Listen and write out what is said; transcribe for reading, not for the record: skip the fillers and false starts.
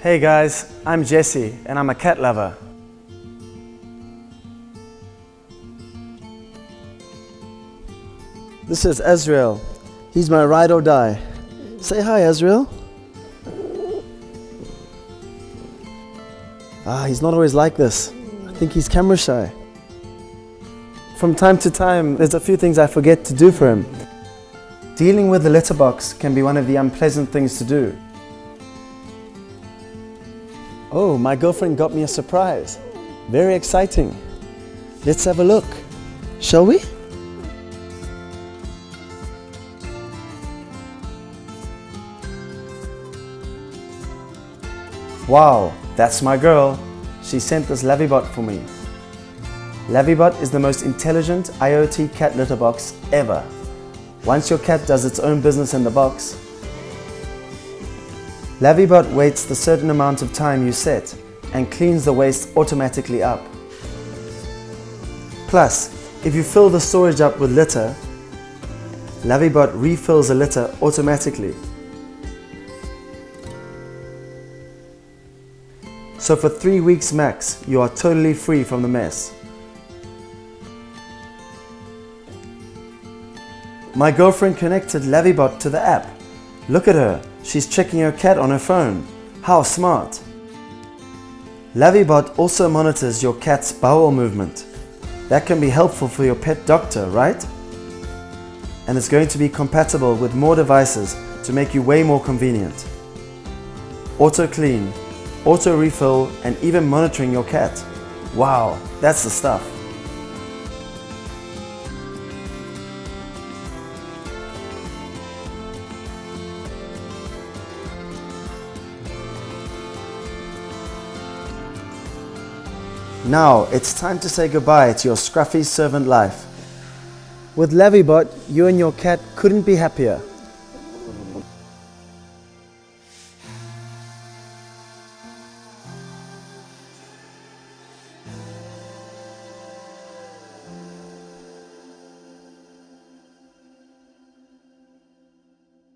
Hey guys, I'm Jesse and I'm a cat lover. This is Ezreal. He's my ride or die. Say hi, Ezreal. He's not always like this. I think he's camera shy. From time to time, there's a few things I forget to do for him. Dealing with the litter box can be one of the unpleasant things to do. Oh, my girlfriend got me a surprise. Very exciting. Let's have a look. Shall we? Wow, that's my girl. She sent this Lavviebot for me. Lavviebot is the most intelligent IoT cat litter box ever. Once your cat does its own business in the box, Lavviebot waits the certain amount of time you set and cleans the waste automatically up. Plus, if you fill the storage up with litter, Lavviebot refills the litter automatically. So for 3 weeks max, you are totally free from the mess. My girlfriend connected Lavviebot to the app. Look at her, she's checking her cat on her phone. How smart! Lavviebot also monitors your cat's bowel movement. That can be helpful for your pet doctor, right? And it's going to be compatible with more devices to make you way more convenient. Auto clean, auto refill, and even monitoring your cat. Wow, that's the stuff. Now it's time to say goodbye to your scruffy servant life. With Lavviebot, you and your cat couldn't be happier.